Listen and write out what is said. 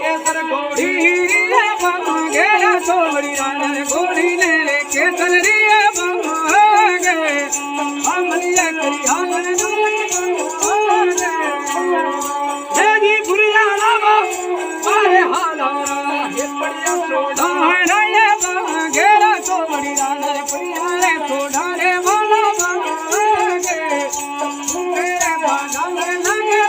केसर घोड़ी रे बागे छोड़ी रान घोड़ी ने रे केसर रे बागे हमलिया करी हाल जी बुरिया नामा मारे हाल ये बढ़िया सोडा रे बागे छोड़ी रान बढ़िया रे सोडा रे वाला बागे मेरे बागा लगे